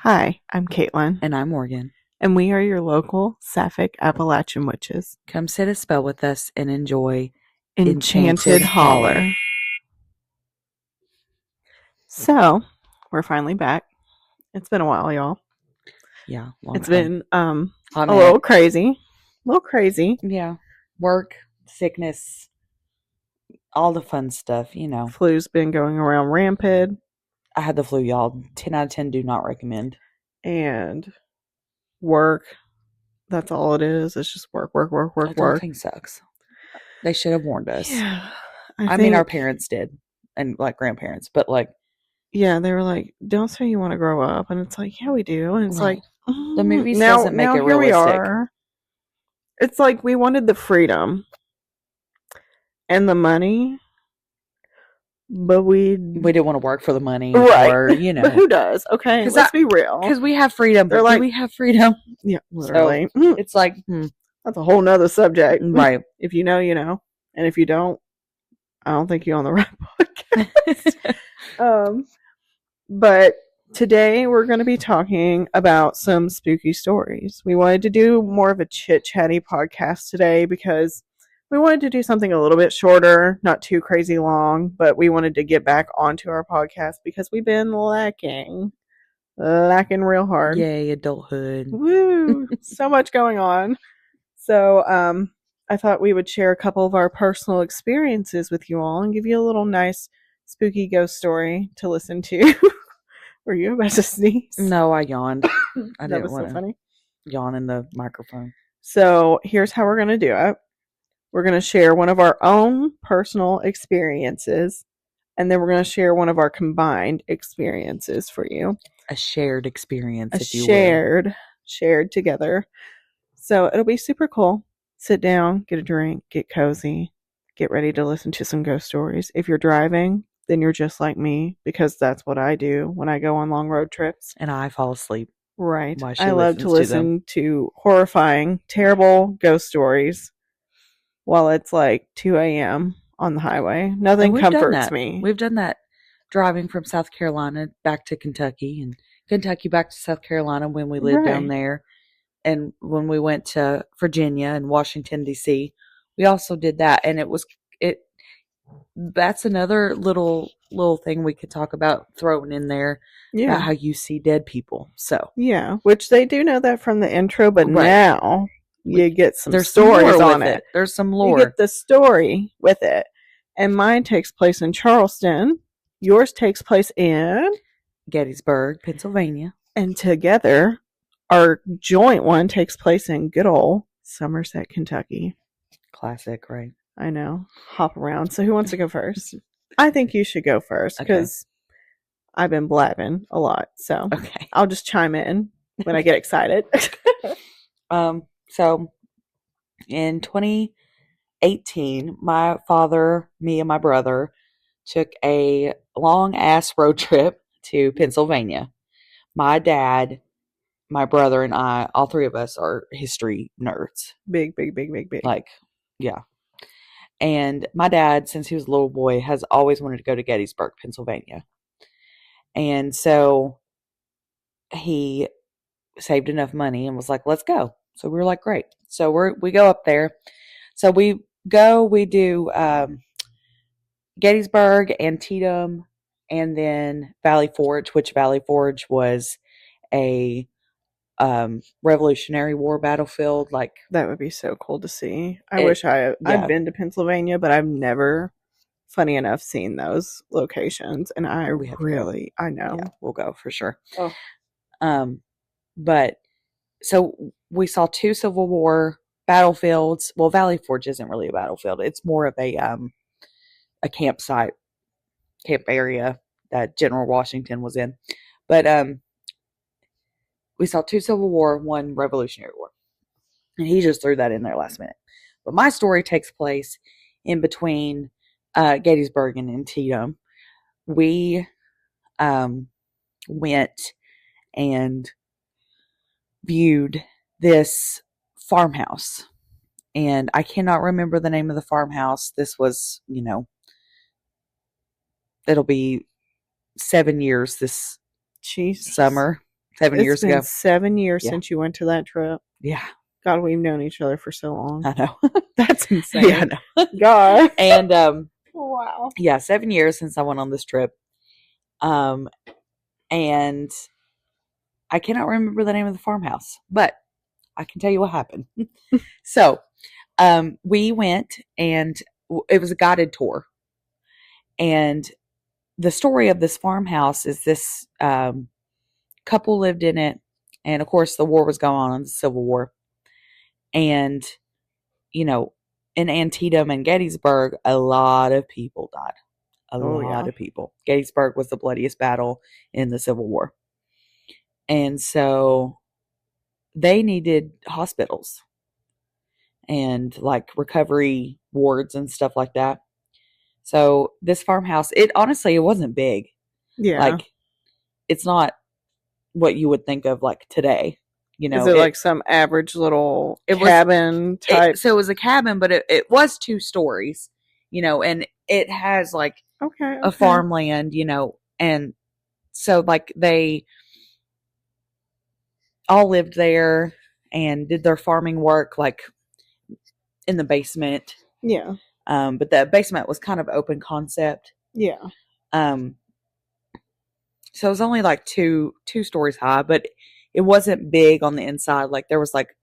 Hi, I'm Caitlin, And I'm Morgan. and we are your local Sapphic Appalachian witches. Come sit a spell with us and enjoy Enchanted Holler. So, we're finally back. It's been a while, y'all. Yeah, It's time. been a little crazy. Yeah, work, sickness, all the fun stuff, Flu's been going around rampant. I had the flu, y'all. 10 out of 10 do not recommend. And work. That's all it is. It's just work. The whole thing sucks. They should have warned us. Yeah. I mean, our parents did, and grandparents, but yeah, they were like, "Don't say you want to grow up," and it's like, "Yeah, we do," and it's right. The movies now, doesn't make it here realistic. we are. It's like we wanted the freedom and the money, but we didn't want to work for the money, right? Or but who does? Okay, let's be real. Because we have freedom. They're like, we have freedom. Yeah, literally. So it's like that's a whole nother subject, right? If you know, you know, and if you don't, I don't think you're on the right podcast. But today we're going to be talking about some spooky stories. We wanted to do more of a chit-chatty podcast today because we wanted to do something a little bit shorter, not too crazy long, but we wanted to get back onto our podcast because we've been lacking real hard. Yay, adulthood. Woo! So much going on. So, I thought we would share a couple of our personal experiences with you all and give you a little nice spooky ghost story to listen to. Were you about to sneeze? No, I yawned. That was so funny. Yawn in the microphone. So here's how we're going to do it. We're going to share one of our own personal experiences, and then we're going to share one of our combined experiences for you. A shared experience, if you will. Shared together. So it'll be super cool. Sit down, get a drink, get cozy, get ready to listen to some ghost stories. If you're driving, then you're just like me, because that's what I do when I go on long road trips. And I fall asleep. Right. I love to listen to horrifying, terrible ghost stories while it's like 2 a.m. on the highway. Nothing comforts me. We've done that driving from South Carolina back to Kentucky, and Kentucky back to South Carolina when we lived down there. And when we went to Virginia and Washington, D.C., we also did that. And that's another little thing we could talk about throwing in there. Yeah. About how you see dead people. So yeah, which they do know that from the intro, but now you get some stories on it. There's some lore. You get the story with it. And mine takes place in Charleston. Yours takes place in Gettysburg, Pennsylvania. And together, our joint one takes place in good old Somerset, Kentucky. Classic, right? I know. Hop around. So who wants to go first? I think you should go first because I've been blabbing a lot. So I'll just chime in when I get excited. So in 2018, my father, me, and my brother took a long ass road trip to Pennsylvania. My dad, my brother, and I, all three of us are history nerds. Big. Like, yeah. And my dad, since he was a little boy, has always wanted to go to Gettysburg, Pennsylvania. And so he saved enough money and was like, let's go. So we were like, great. So we go up there. So we do Gettysburg, Antietam, and then Valley Forge, which Valley Forge was a Revolutionary War battlefield. Like, that would be so cool to see. I wish I've been to Pennsylvania, but I've never, funny enough, seen those locations. And I know. Yeah, we'll go for sure. Oh. But so we saw two Civil War battlefields. Well, Valley Forge isn't really a battlefield. It's more of a camp area that General Washington was in. But we saw two Civil War, one Revolutionary War. And he just threw that in there last minute. But my story takes place in between Gettysburg and Antietam. We went and viewed this farmhouse. And I cannot remember the name of the farmhouse. This was, it'll be 7 years this summer. 7 years been ago. 7 years Yeah. since you went to that trip. Yeah, God, we've known each other for so long. I know. That's insane. Yeah, I know. God. And Wow. yeah, 7 years since I went on this trip. And I cannot remember the name of the farmhouse, but I can tell you what happened. So, we went and it was a guided tour. And the story of this farmhouse is this couple lived in it. And of course, the war was going on, the Civil War. And, you know, in Antietam and Gettysburg, a lot of people died. A lot of people. Gettysburg was the bloodiest battle in the Civil War. And so they needed hospitals and like recovery wards and stuff like that. So this farmhouse, it honestly, it wasn't big. Yeah. Like, it's not what you would think of like today. You know, is it like some average little cabin type? So it was a cabin, but it was 2 stories, you know, and it has like a farmland, you know, and so like they all lived there and did their farming work like in the basement. Yeah. But the basement was kind of open concept. Yeah. So it was only like two stories high, but it wasn't big on the inside. Like there was like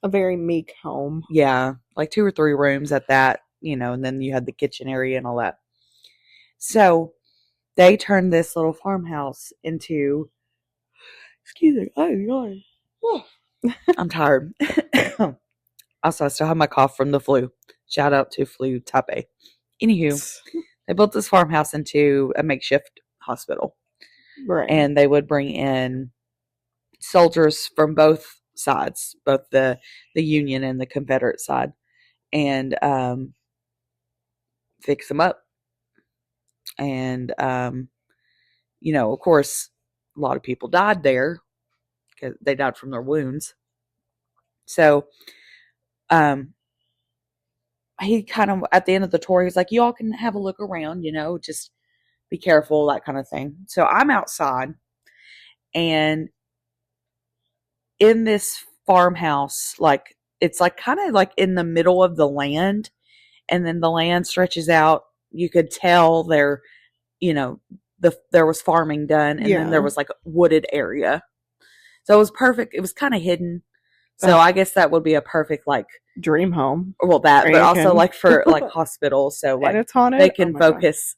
a very meek home. Yeah, like 2 or 3 rooms at that, you know, and then you had the kitchen area and all that. So they turned this little farmhouse into, excuse me, oh God, I'm tired. Also, I still have my cough from the flu. Shout out to flu type A. Anywho, they built this farmhouse into a makeshift hospital. Right. And they would bring in soldiers from both sides, both the Union and the Confederate side, and fix them up. And, you know, of course, a lot of people died there because they died from their wounds. So, he kind of, at the end of the tour, he's like, y'all can have a look around, you know, just be careful, that kind of thing. So I'm outside, and in this farmhouse, like, it's like kind of like in the middle of the land, and then the land stretches out. You could tell there, you know, there was farming done, and then there was like a wooded area. So it was perfect. It was kind of hidden. So I guess that would be a perfect like dream home. Well, that, but also like for like hospitals. So like they can focus.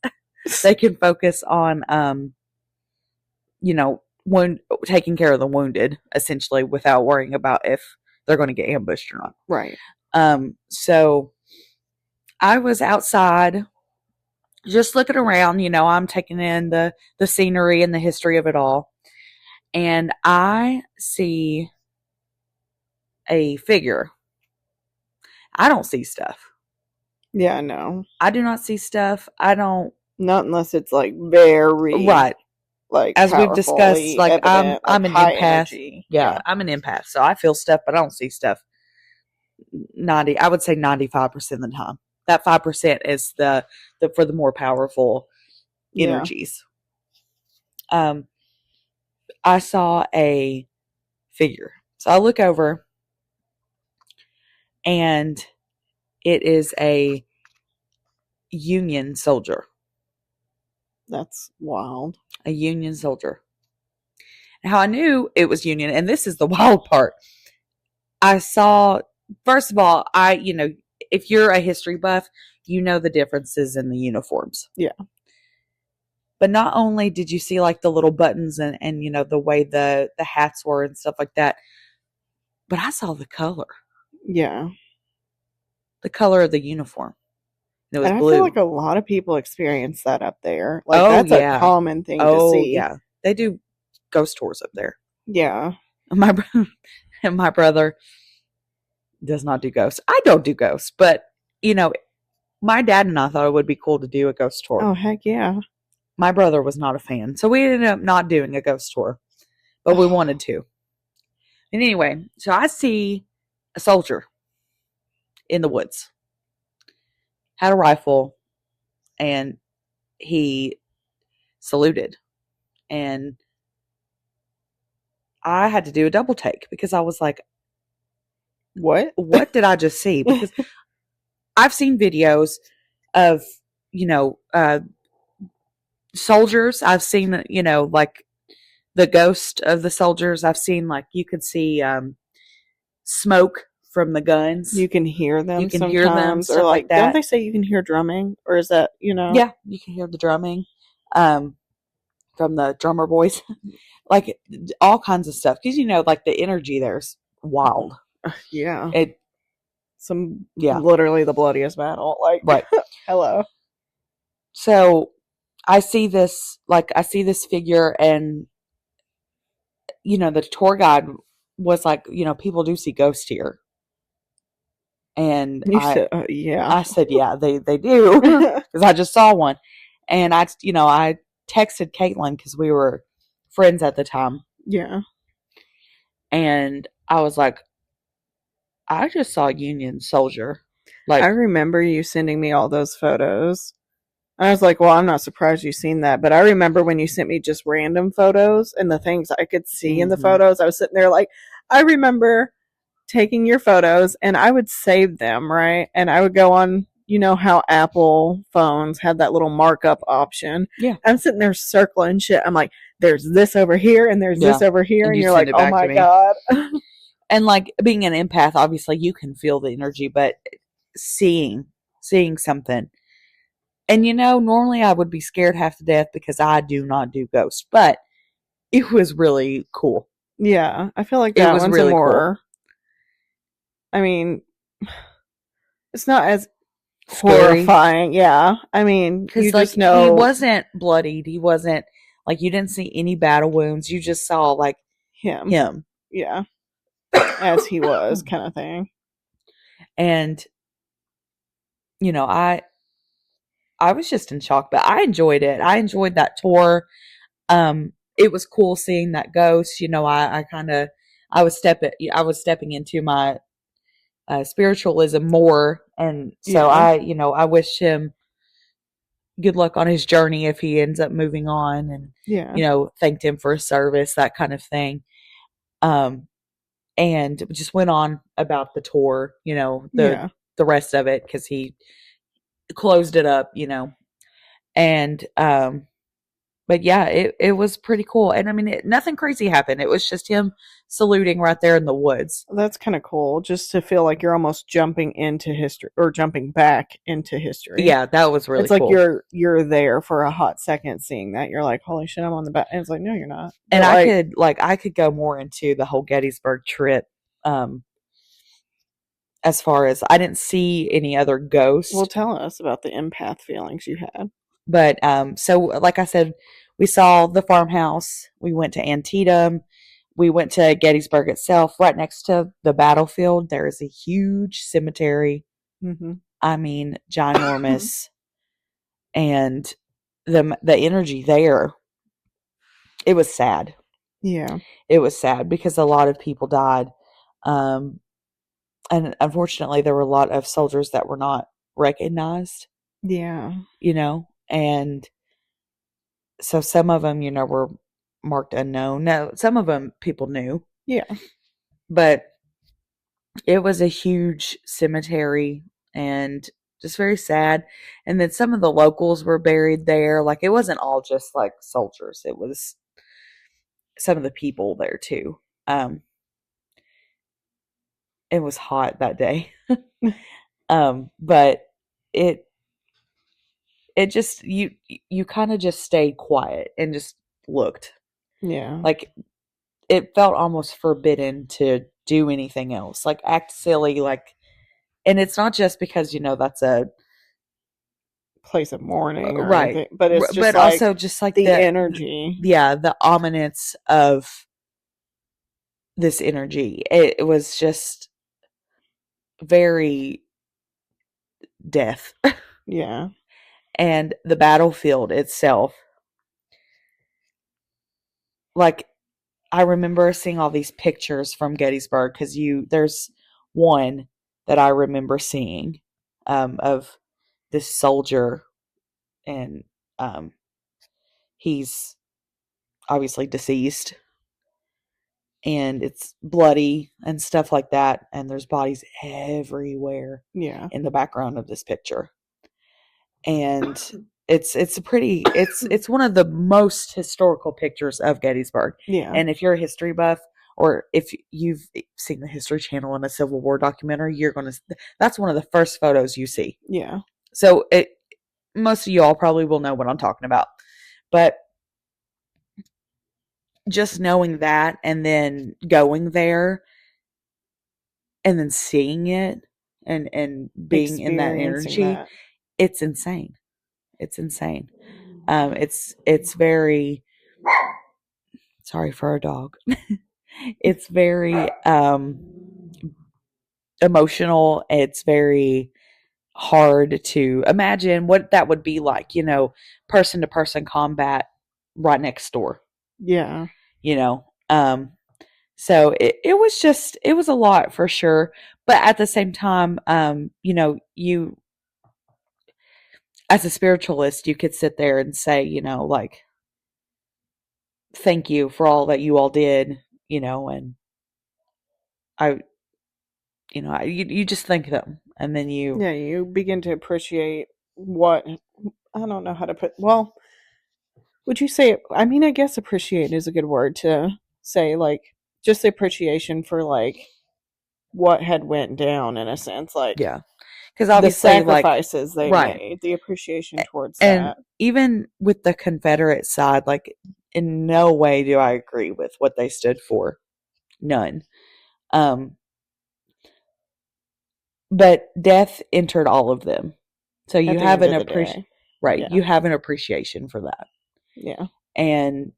They can focus on you know, taking care of the wounded essentially without worrying about if they're going to get ambushed or not. Right. So I was outside just looking around, you know, I'm taking in the scenery and the history of it all. And I see a figure. I don't see stuff. Yeah, no. I do not see stuff. I don't. Not unless it's like very. Right. Like, as we've discussed, like evident, I'm like an empath. Energy. Yeah, I'm an empath. So I feel stuff, but I don't see stuff. I would say 95% of the time. That 5% is the for the more powerful energies. I saw a figure. So I look over, and it is a Union soldier. That's wild. A Union soldier. How I knew it was Union, and this is the wild part. I saw, first of all, you know, if you're a history buff, you know the differences in the uniforms. Yeah. But not only did you see like the little buttons and you know, the way the hats were and stuff like that, but I saw the color. Yeah. The color of the uniform. It was blue. I feel like a lot of people experience that up there. Like, that's a common thing to see. Yeah. They do ghost tours up there. Yeah. My brother does not do ghosts. I don't do ghosts, but, you know, my dad and I thought it would be cool to do a ghost tour. Oh, heck yeah. My brother was not a fan, so we ended up not doing a ghost tour, but we wanted to. And anyway, so I see a soldier in the woods. Had a rifle, and he saluted. And I had to do a double take because I was like, What? what did I just see? Because I've seen videos of, you know, soldiers. I've seen, like the ghost of the soldiers. I've seen, like, you could see smoke from the guns. You can hear You them can hear them, sometimes, or stuff like like, don't that. they say you can hear drumming, or is that Yeah, you can hear the drumming um, from the drummer boys. Like, all kinds of stuff. Because, like, the energy there's wild. Yeah, It, some yeah, literally the bloodiest battle. Like, right. hello. So I see this figure, and the tour guide was like, people do see ghosts here. And You said, yeah, I said, yeah, they do, because I just saw one. And I texted Caitlin because we were friends at the time. yeah. And I was like, I just saw a Union soldier. I Like, remember you sending me all those photos. I was like, well, I'm not surprised you've seen that. But I remember when you sent me just random photos and the things I could see in the mm-hmm. photos, I was sitting there like, I remember taking your photos and I would save them, right? And I would go on, how Apple phones have that little markup option. Yeah. I'm sitting there circling shit. I'm like, there's this over here and there's this over here. And And you you're send like, it oh back my to me. God. And like being an empath, obviously you can feel the energy, but seeing something. And normally I would be scared half to death because I do not do ghosts, but it was really cool. Yeah. I feel like It that was one's a really cool. more, I mean, it's not as Scary. horrifying. Yeah. I mean, you Because, like, just he know wasn't bloodied. He wasn't, like, you didn't see any battle wounds. You just saw, like, him. him. Yeah. As he was, kind of thing. And, I was just in shock, but I enjoyed it. I enjoyed that tour. It was cool seeing that ghost. I was stepping into my spiritualism more, and so Yeah. I wish him good luck on his journey if he ends up moving on, and Yeah. thanked him for his service, that kind of thing. Um, and just went on about the tour, Yeah. the rest of it, because he closed it up, and but yeah, it was pretty cool. And I mean, nothing crazy happened. It was just him saluting right there in the woods. That's kind of cool, just to feel like you're almost jumping into history or jumping back into history. Yeah, that was really It's like cool. you're there for a hot second seeing that. You're like, holy shit, I'm on the back. And it's like, no, you're not. But And like, I could go more into the whole Gettysburg trip. As far as I didn't see any other ghosts. well, tell us about the empath feelings you had. But so like I said, we saw the farmhouse. We went to Antietam. We went to Gettysburg itself. Right next to the battlefield, there is a huge cemetery. Mm-hmm. I mean, ginormous. And the energy there, it was sad. Yeah. It was sad because a lot of people died. And unfortunately, there were a lot of soldiers that were not recognized, Yeah. And so some of them, were marked unknown. No, some of them people knew. Yeah. But it was a huge cemetery and just very sad. And then some of the locals were buried there. Like, it wasn't all just like soldiers, it was some of the people there too. It was hot that day. But it just, you kind of just stayed quiet and just looked. Yeah. Like, it felt almost forbidden to do anything else, like act silly, like. And it's not just because that's a place of mourning or right, anything, but it's just but like also just like the energy. yeah, the ominence of this energy. It was just very death. Yeah. And the battlefield itself, like, I remember seeing all these pictures from Gettysburg, because there's one that I remember seeing, of this soldier, and he's obviously deceased. and it's bloody and stuff like that. And there's bodies everywhere Yeah. in the background of this picture. And it's one of the most historical pictures of Gettysburg. Yeah. And if you're a history buff, or if you've seen the History Channel in a Civil War documentary, that's one of the first photos you see. Yeah. So most of y'all probably will know what I'm talking about. But just knowing that, and then going there and then seeing it, and being in that energy, that. it's insane. It's insane. It's very, sorry for our dog. It's very emotional. It's very hard to imagine what that would be like, person to person combat right next door. Yeah. So it was a lot for sure. But at the same time, you, as a spiritualist, you could sit there and say, like, thank you for all that you all did, and I, you just thank them, and then you begin to appreciate what, I don't know how to put, well, would you say, I mean, I guess appreciate is a good word to say, like, just the appreciation for, like, what had went down, in a sense, like, yeah, because the obviously, sacrifices they right, made, the appreciation towards and that. even with the Confederate side, like, in no way do I agree with what they stood for, none. But death entered all of them, so you have an appreciation, right? Yeah. You have an appreciation for that. Yeah. And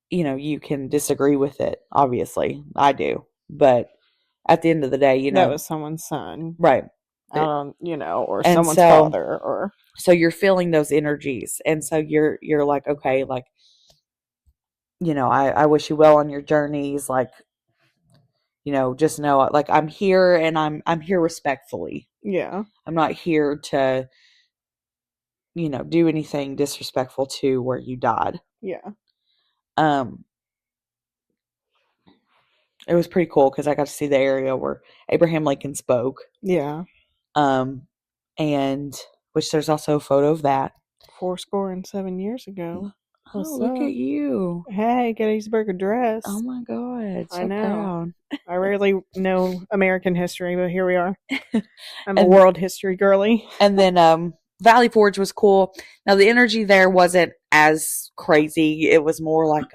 you can disagree with it, obviously. I do. But at the end of the day, that was someone's son, right, or and someone's father, or so you're feeling those energies, and so you're like, okay, like, I wish you well on your journeys, like, just know, like, I'm here, and I'm here respectfully. yeah, I'm not here to do anything disrespectful to where you died. yeah. It was pretty cool because I got to see the area where Abraham Lincoln spoke. Yeah. And which there's also a photo of that. 7 years ago. Oh, look at you. Hey, Gettysburg Address. Oh my God. So I know. proud. I rarely know American history, but here we are. I'm a world history girly. And then Valley Forge was cool. Now the energy there wasn't as crazy. It was more like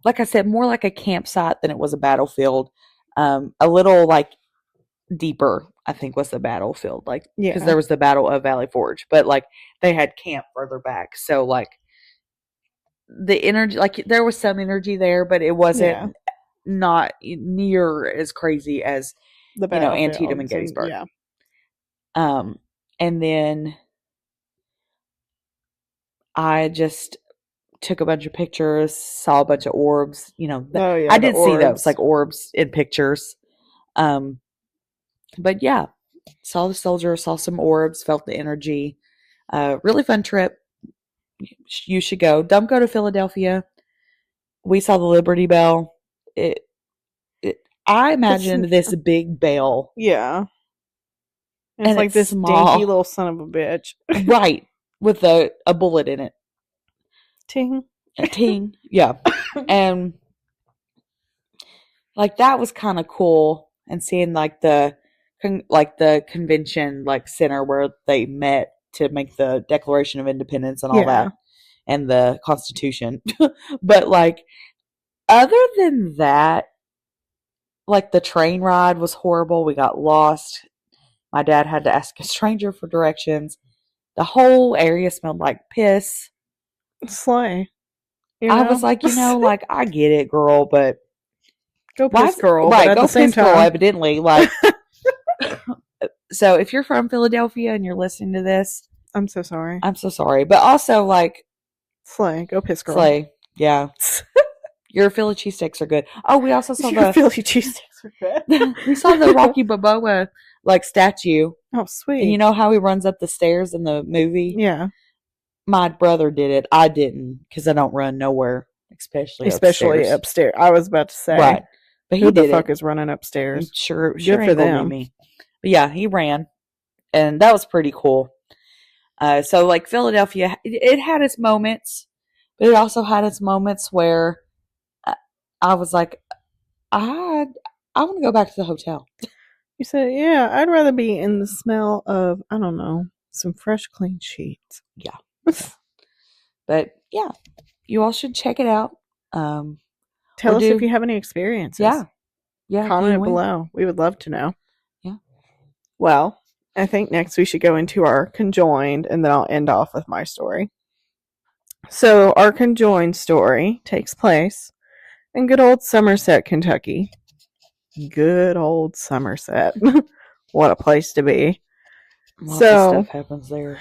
like I said, more like a campsite than it was a battlefield. A little like deeper, I think, was the battlefield, like, because there was the Battle of Valley Forge, but like they had camp further back, so like the energy, like there was some energy there, but it wasn't not near as crazy as the Antietam and Gettysburg. And then I just took a bunch of pictures, saw a bunch of orbs. I did see those, like, orbs in pictures. But yeah, saw the soldiers, saw some orbs, felt the energy. Really fun trip. You should go. Don't go to Philadelphia. We saw the Liberty Bell. I imagined this big bell. Yeah. It's like this small, dinky little son of a bitch. Right. With a bullet in it. Ting. A ting. Yeah. And like that was kind of cool. And seeing like the convention like center where they met to make the Declaration of Independence and all that, and the Constitution. But like, other than that, like the train ride was horrible. We got lost. My dad had to ask a stranger for directions. The whole area smelled like piss. Slay. I was like, like, I get it, girl, but go piss, girl. Right, but at go the same piss, time, girl, evidently. Like, so if you're from Philadelphia and you're listening to this, I'm so sorry. But also, like, slay, go piss, girl. Slay, yeah. Your Philly cheesesteaks are good. Oh, we also saw the Philly cheesesteaks are good. We saw the Rocky Balboa like statue. Oh, sweet. And you know how he runs up the stairs in the movie? Yeah. My brother did it. I didn't, because I don't run nowhere especially Especially upstairs. upstairs. I was about to say, Right. But who he the did fuck it. is running upstairs? Sure Good for ain't gonna be them. me. But yeah, he ran, and that was pretty cool. So like Philadelphia, it had its moments, but it also had its moments where I, I was like, I want to go back to the hotel. You said, yeah, I'd rather be in the smell of, I don't know, some fresh, clean sheets. Yeah. But yeah, you all should check it out. Tell us if you have any experiences. Yeah. Comment below. We would love to know. Yeah. Well, I think next we should go into our conjoined, and then I'll end off with my story. So, our conjoined story takes place in good old Somerset, Kentucky. Good old Somerset. What a place to be. Lots of stuff happens there.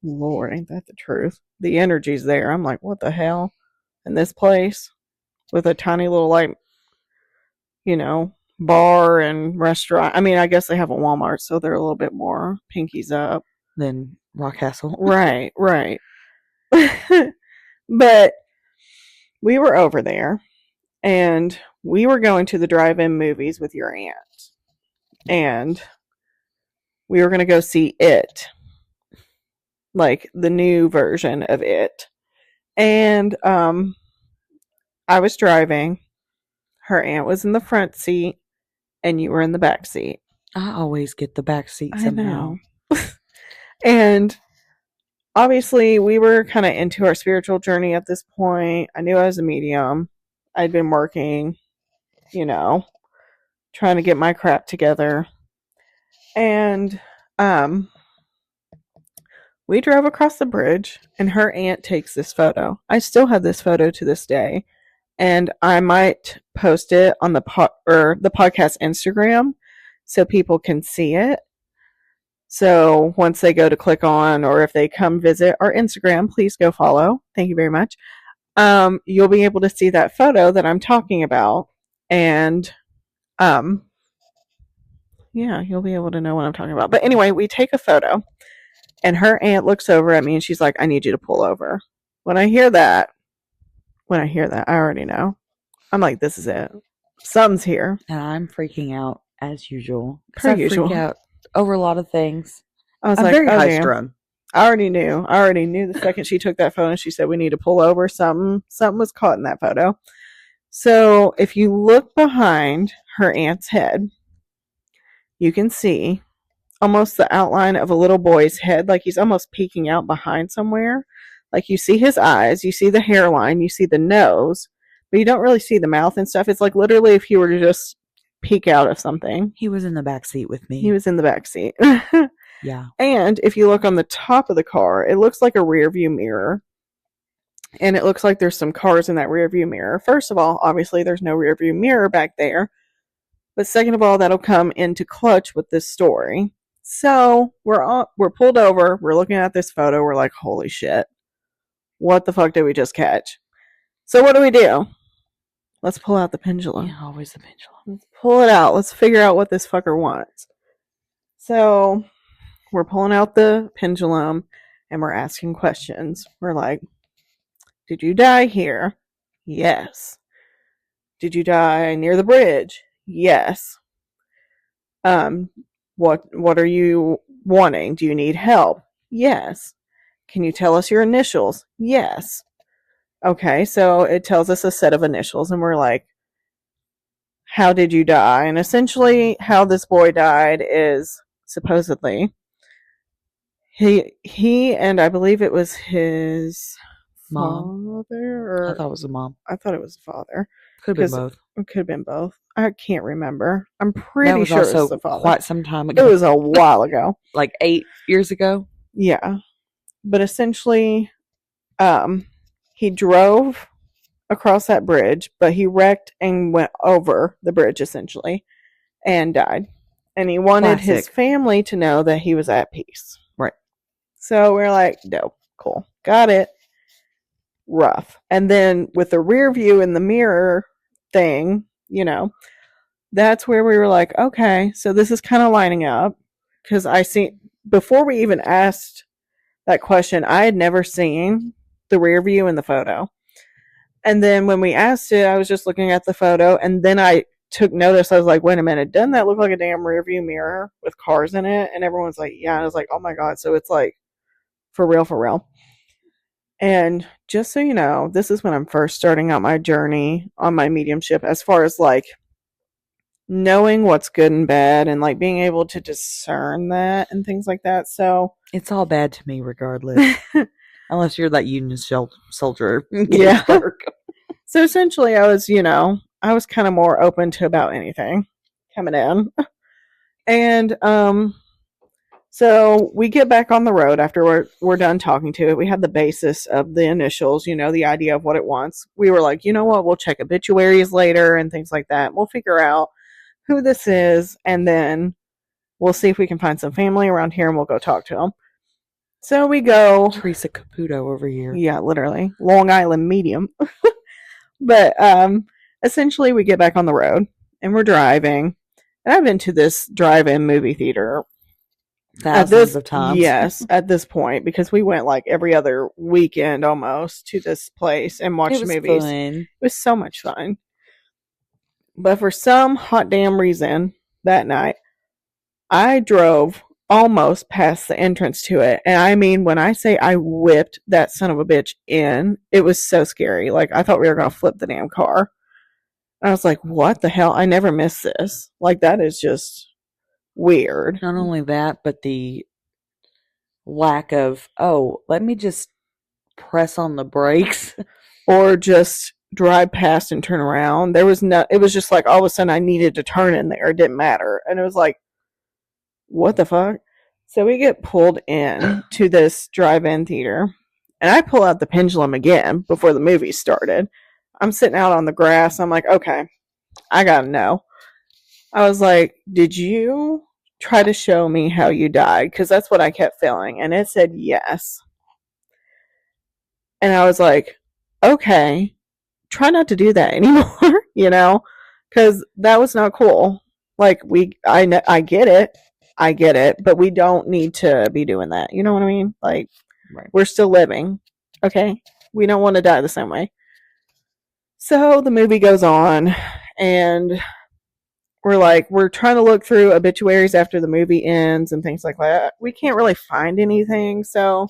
Lord, ain't that the truth? The energy's there. I'm like, what the hell? In this place with a tiny little, like, bar and restaurant. I mean, I guess they have a Walmart, so they're a little bit more pinkies up than Rockcastle. Right. But we were over there, and we were going to the drive-in movies with your aunt, and we were going to go see It, like the new version of It. And I was driving, her aunt was in the front seat, and you were in the back seat. I always get the back seat somehow. I know. And obviously, we were kind of into our spiritual journey at this point. I knew I was a medium. I'd been working, trying to get my crap together. And we drove across the bridge, and her aunt takes this photo. I still have this photo to this day, and I might post it on the podcast Instagram so people can see it. So once they go to click on, or if they come visit our Instagram, please go follow. Thank you very much. You'll be able to see that photo that I'm talking about. And yeah, you'll be able to know what I'm talking about. But anyway, we take a photo, and her aunt looks over at me, and she's like, I need you to pull over. When I hear that, I already know. I'm like, this is it. Something's here. And I'm freaking out as usual. Per usual. Freak out over a lot of things. I'm like, very high strung. I already knew the second she took that photo and she said, we need to pull over. Something was caught in that photo. So if you look behind her aunt's head, you can see almost the outline of a little boy's head. Like he's almost peeking out behind somewhere. Like you see his eyes, you see the hairline, you see the nose, but you don't really see the mouth and stuff. It's like literally if you were to just peek out of something. He was in the back seat with me. He was in the back seat. Yeah. And if you look on the top of the car, it looks like a rear view mirror. And it looks like there's some cars in that rear view mirror. First of all, obviously there's no rear view mirror back there. But second of all, that'll come into clutch with this story. So we're pulled over. We're looking at this photo. We're like, holy shit. What the fuck did we just catch? So what do? Let's pull out the pendulum. Yeah, always the pendulum. Let's pull it out. Let's figure out what this fucker wants. So we're pulling out the pendulum and we're asking questions. We're like, did you die here? Yes. Did you die near the bridge? Yes. What are you wanting? Do you need help? Yes. Can you tell us your initials? Yes. Okay, so it tells us a set of initials, and we're like, how did you die? And essentially how this boy died is supposedly he and I believe it was his mom. Father? I thought it was the mom. I thought it was the father. Could have been both. It could have been both. I can't remember. I'm pretty sure it was the father. Quite some time ago. It was a while ago. Like 8 years ago? Yeah. But essentially, he drove across that bridge, but he wrecked and went over the bridge, essentially, and died. And he wanted his family to know that he was at peace. Right. So we're like, no, cool. Got it. Rough. And then with the rear view in the mirror thing, that's where we were like, okay, so this is kind of lining up. Because before we even asked that question, I had never seen the rear view in the photo. And then when we asked it, I was just looking at the photo, and then I took notice. I was like, wait a minute, doesn't that look like a damn rearview mirror with cars in it? And everyone's like, yeah. And I was like, oh my God. So it's like for real, for real. And just so you know, this is when I'm first starting out my journey on my mediumship as far as like knowing what's good and bad and like being able to discern that and things like that. So It's all bad to me regardless. Unless you're that Union soldier in yeah. Gettysburg. So essentially I was, I was kind of more open to about anything coming in. And so we get back on the road after we're done talking to it. We had the basis of the initials, the idea of what it wants. We were like, you know what, we'll check obituaries later and things like that. We'll figure out who this is, and then we'll see if we can find some family around here and we'll go talk to them. So we go. Teresa Caputo over here. Yeah, literally. Long Island medium. But essentially we get back on the road and we're driving. And I've been to this drive-in movie theater thousands of times. Yes, at this point, because we went like every other weekend almost to this place and watched movies. Fun. It was so much fun. But for some hot damn reason that night, I drove almost past the entrance to it. And I mean, when I say I whipped that son of a bitch in, it was so scary. Like, I thought we were going to flip the damn car. And I was like, what the hell? I never missed this. Like, that is just weird. Not only that, but the lack of, let me just press on the brakes. Or just drive past and turn around. It was just like all of a sudden I needed to turn in there. It didn't matter. And it was like, what the fuck? So we get pulled in to this drive-in theater. And I pull out the pendulum again before the movie started. I'm sitting out on the grass. I'm like, okay, I gotta know. I was like, did you try to show me how you died? Because that's what I kept feeling. And it said yes. And I was like, okay, try not to do that anymore, because that was not cool. Like, I get it, but we don't need to be doing that. You know what I mean? Like, right. We're still living, okay? We don't want to die the same way. So the movie goes on, and we're trying to look through obituaries after the movie ends and things like that. We can't really find anything, so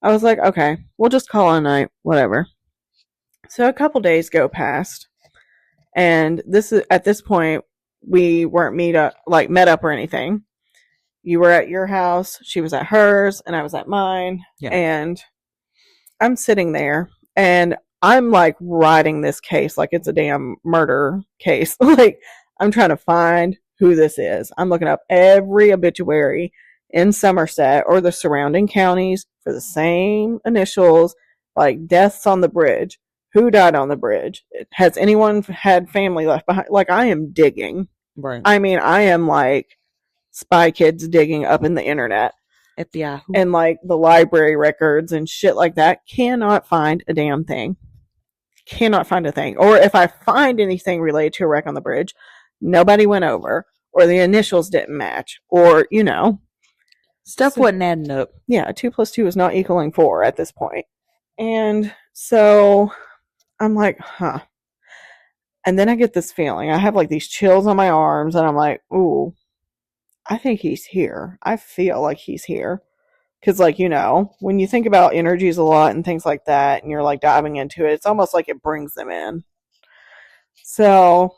I was like, okay, we'll just call it a night, whatever. So a couple days go past, and at this point we weren't met up or anything. You were at your house, she was at hers, and I was at mine. Yeah. And I'm sitting there, and I'm like writing this case like it's a damn murder case. Like, I'm trying to find who this is. I'm looking up every obituary in Somerset or the surrounding counties for the same initials, like deaths on the bridge. Who died on the bridge? Has anyone had family left behind? Like, I am digging. Right. I mean, I am like Spy Kids digging up in the internet. FBI. And like the library records and shit like that. Cannot find a damn thing. Cannot find a thing. Or if I find anything related to a wreck on the bridge, nobody went over, or the initials didn't match, or, stuff wasn't adding up. Yeah, 2 + 2 is not equaling 4 at this point. And so I'm like, huh. And then I get this feeling. I have like these chills on my arms, and I'm like, ooh, I think he's here. I feel like he's here. Because, like, when you think about energies a lot and things like that, and you're like diving into it, it's almost like it brings them in. So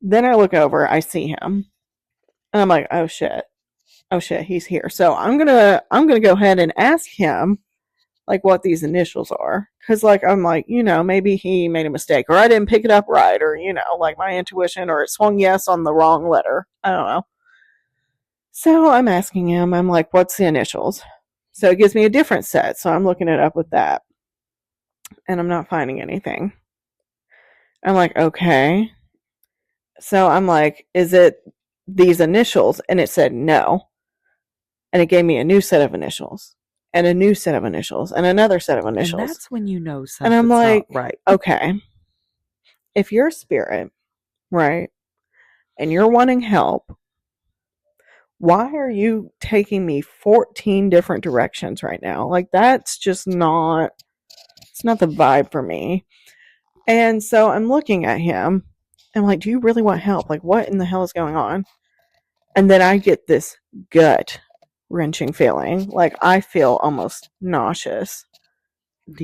then I look over, I see him, and I'm like, oh shit, he's here. So I'm gonna go ahead and ask him, like, what these initials are. Because, like, I'm like, maybe he made a mistake, or I didn't pick it up right, or, like my intuition, or it swung yes on the wrong letter. I don't know. So I'm asking him, I'm like, what's the initials? So it gives me a different set. So I'm looking it up with that. And I'm not finding anything. I'm like, okay. So I'm like, is it these initials? And it said no. And it gave me a new set of initials. And a new set of initials. And another set of initials. And that's when you know something's and I'm like, not right. Okay. If you're a spirit, right, and you're wanting help, why are you taking me 14 different directions right now? Like, that's just not It's not the vibe for me. And so I'm looking at him. I'm like, do you really want help? Like, what in the hell is going on? And then I get this gut wrenching feeling. Like, I feel almost nauseous.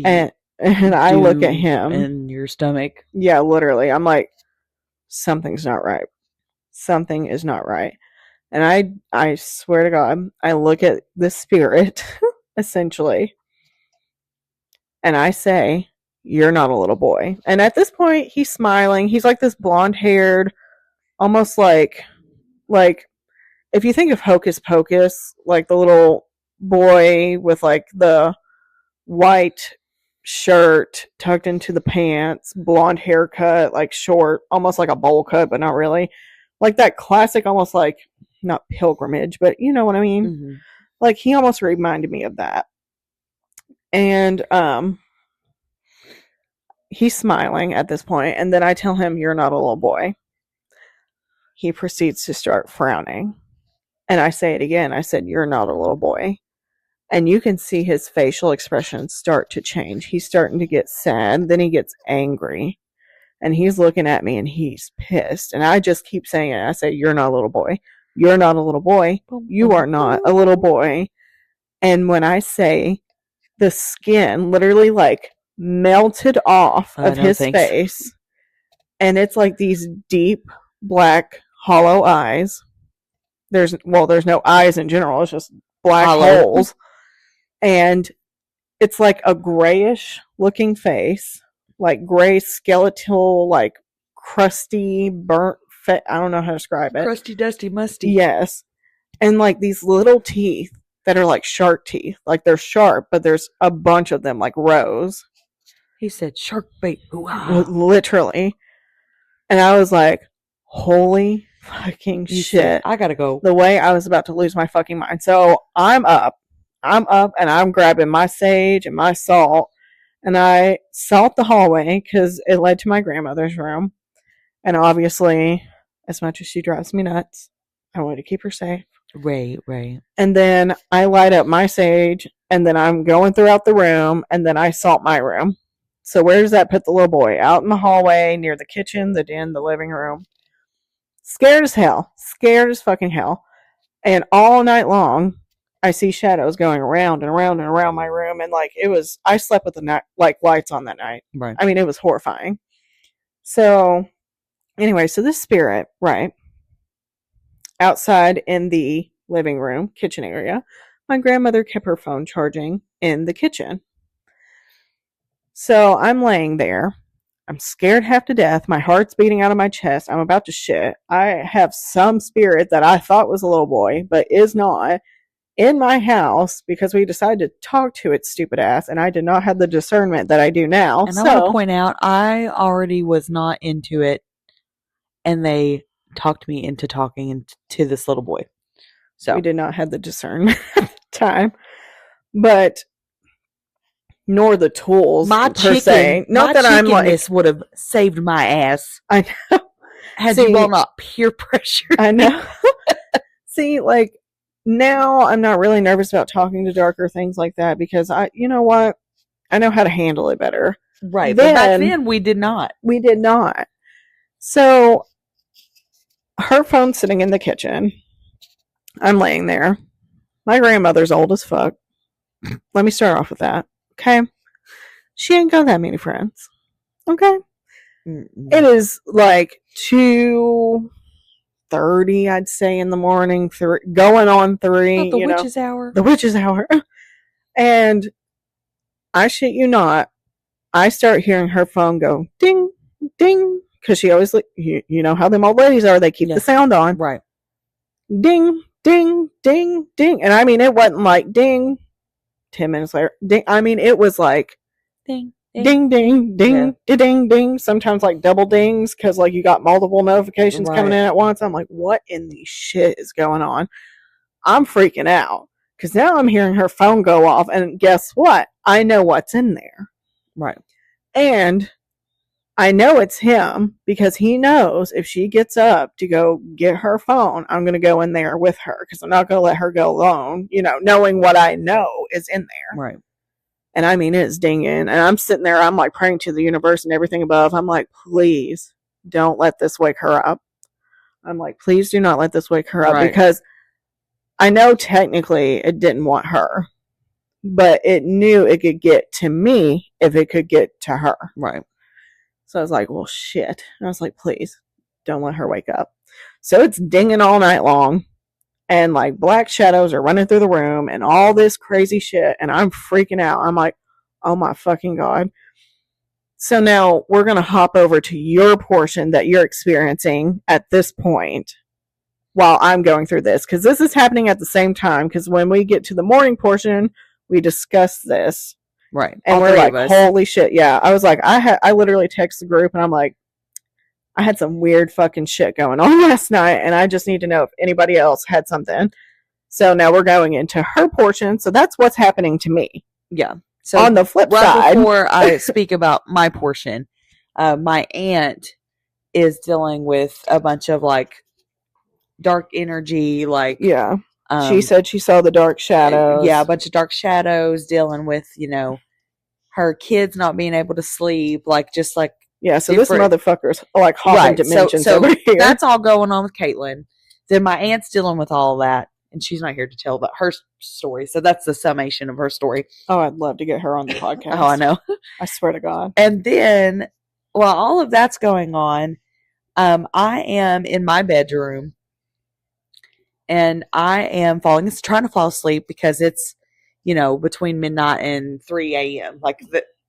And I look at him. In your stomach. Yeah, literally. I'm like, something's not right. Something is not right. And I swear to God, I look at the spirit, essentially, and I say, you're not a little boy. And at this point, he's smiling. He's like this blonde-haired, almost like if you think of Hocus Pocus, like the little boy with like the white shirt tucked into the pants, blonde haircut, like short, almost like a bowl cut, but not really. Like that classic, almost like, not pilgrimage, but you know what I mean? Mm-hmm. Like, he almost reminded me of that. And he's smiling at this point, and then I tell him, you're not a little boy. He proceeds to start frowning. And I say it again. I said, you're not a little boy. And you can see his facial expressions start to change. He's starting to get sad. Then he gets angry. And he's looking at me and he's pissed. And I just keep saying it. I say, you're not a little boy. You're not a little boy. You are not a little boy. And when I say, the skin literally like melted off of his face. And it's like these deep black hollow eyes. There's no eyes in general. It's just black holes. And it's like a grayish looking face, like gray skeletal, like crusty, burnt I don't know how to describe it. Crusty, dusty, musty. Yes. And like these little teeth that are like shark teeth. Like they're sharp, but there's a bunch of them, like rows. He said shark bait. Literally. And I was like, holy fucking shit. I gotta go. The way I was about to lose my fucking mind. So I'm up and I'm grabbing my sage and my salt. And I salt the hallway because it led to my grandmother's room. And obviously, as much as she drives me nuts, I want to keep her safe. Right. And then I light up my sage, and then I'm going throughout the room, and then I salt my room. So where does that put the little boy? Out in the hallway, near the kitchen, the den, the living room. Scared as hell. Scared as fucking hell. And all night long, I see shadows going around and around and around my room, and like I slept with the lights on that night. Right. I mean, it was horrifying. So anyway, so this spirit, right, outside in the living room, kitchen area, my grandmother kept her phone charging in the kitchen. So I'm laying there. I'm scared half to death. My heart's beating out of my chest. I'm about to shit. I have some spirit that I thought was a little boy, but is not, in my house because we decided to talk to its stupid ass, and I did not have the discernment that I do now. And I want to point out, I already was not into it, and they talked me into talking to this little boy. So we did not have the discernment at the time, but nor the tools per se. Not that I'm like, this would have saved my ass. I know. Had you all not peer pressure. I know. See, like now I'm not really nervous about talking to darker things like that because you know what? I know how to handle it better. Right. But back then we did not. We did not. So her phone's sitting in the kitchen. I'm laying there. My grandmother's old as fuck. Let me start off with that. Okay? She ain't got that many friends. Okay? Mm-mm. It is like 2:30, I'd say, in the morning. Going on 3. The witch's hour. The witch's hour. And I shit you not, I start hearing her phone go ding, ding. Because she always, you know how them old ladies are. They keep the sound on. Right. Ding, ding, ding, ding. And I mean, it wasn't like ding, 10 minutes later. Ding. I mean, it was like ding, ding, ding, ding, ding, ding. Sometimes like double dings because like you got multiple notifications coming in at once. I'm like, what in the shit is going on? I'm freaking out because now I'm hearing her phone go off. And guess what? I know what's in there. Right. And I know it's him because he knows if she gets up to go get her phone, I'm going to go in there with her because I'm not going to let her go alone, you know, knowing what I know is in there. Right. And I mean, it's dinging. And I'm sitting there, I'm like praying to the universe and everything above. I'm like, please don't let this wake her up. I'm like, please do not let this wake her up, Right. because I know technically it didn't want her, but it knew it could get to me if it could get to her. Right. So I was like, well, shit. And I was like, please don't let her wake up. So it's dinging all night long. And like black shadows are running through the room and all this crazy shit. And I'm freaking out. I'm like, oh my fucking God. So now we're going to hop over to your portion that you're experiencing at this point while I'm going through this. Because this is happening at the same time. Because when we get to the morning portion, we discuss this. Right. And All we're three like, of us. holy shit. Yeah. I was like, I literally text the group and I'm like, I had some weird fucking shit going on last night. And I just need to know if anybody else had something. So now we're going into her portion. So that's what's happening to me. Yeah. So on the flip right side, before I speak about my portion, my aunt is dealing with a bunch of like dark energy, like yeah, she said she saw the dark shadows. Yeah, a bunch of dark shadows, dealing with, her kids not being able to sleep, like just like yeah. So this motherfucker's like hopping right. dimensions so over here. That's all going on with Caitlin. Then my aunt's dealing with all of that, and she's not here to tell about her story. So that's the summation of her story. Oh, I'd love to get her on the podcast. Oh, I know. I swear to God. And then, while all of that's going on, I am in my bedroom, and I am trying to fall asleep because it's, between midnight and 3 a.m. Like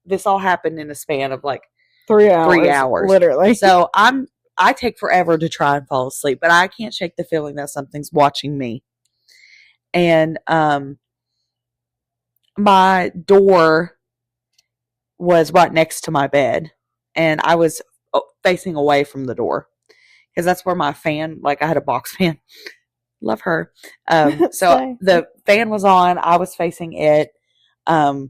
this all happened in a span of like 3 hours. 3 hours. Literally. So I take forever to try and fall asleep, but I can't shake the feeling that something's watching me. And my door was right next to my bed, and I was facing away from the door because that's where my fan, like I had a box fan. Love her. So the fan was on. I was facing it. I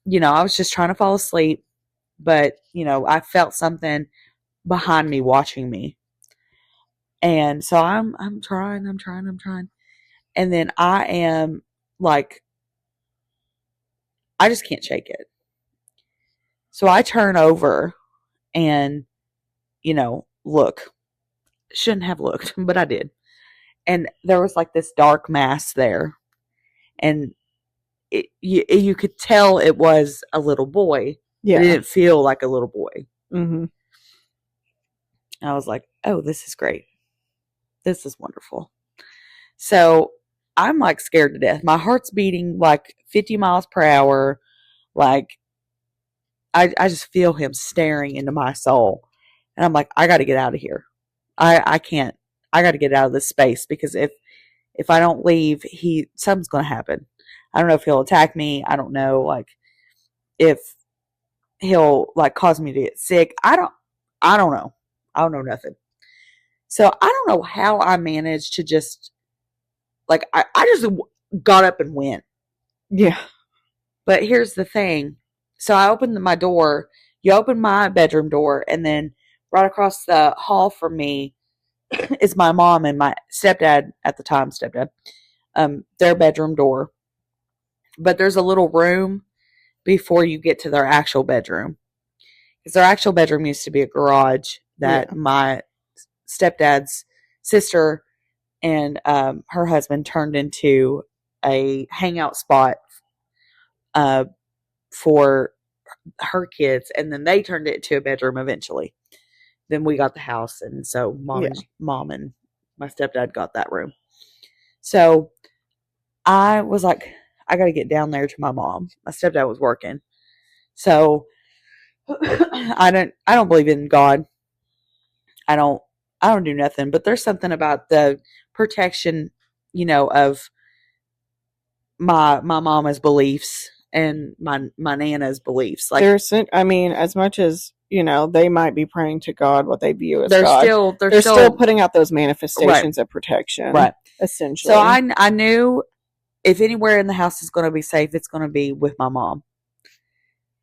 was just trying to fall asleep, but I felt something behind me watching me. And so I'm trying. And then I am like, I just can't shake it. So I turn over and, look. Shouldn't have looked, but I did. And there was like this dark mass there. And you could tell it was a little boy. Yeah. It didn't feel like a little boy. Mm-hmm. I was like, oh, this is great. This is wonderful. So I'm like scared to death. My heart's beating like 50 miles per hour. Like I just feel him staring into my soul. And I'm like, I got to get out of here. I can't. I got to get out of this space, because if I don't leave, something's going to happen. I don't know if he'll attack me. I don't know, like, if he'll like cause me to get sick. I don't know. I don't know nothing. So I don't know how I managed to just, like, I just got up and went. Yeah. But here's the thing. So I opened my door. You open my bedroom door, and then right across the hall from me is my mom and my stepdad at the time, their bedroom door. But there's a little room before you get to their actual bedroom. Because their actual bedroom used to be a garage that my stepdad's sister and her husband turned into a hangout spot for her kids, and then they turned it to a bedroom eventually. Then we got the house, and so mom and my stepdad got that room. So I was like, I got to get down there to my mom. My stepdad was working, so I don't believe in God. I don't do nothing, but there's something about the protection, of my mama's beliefs and my nana's beliefs. Like, as much as they might be praying to God, what they view as they're God, they're still putting out those manifestations of protection, right? Essentially. So I knew if anywhere in the house is going to be safe, it's going to be with my mom.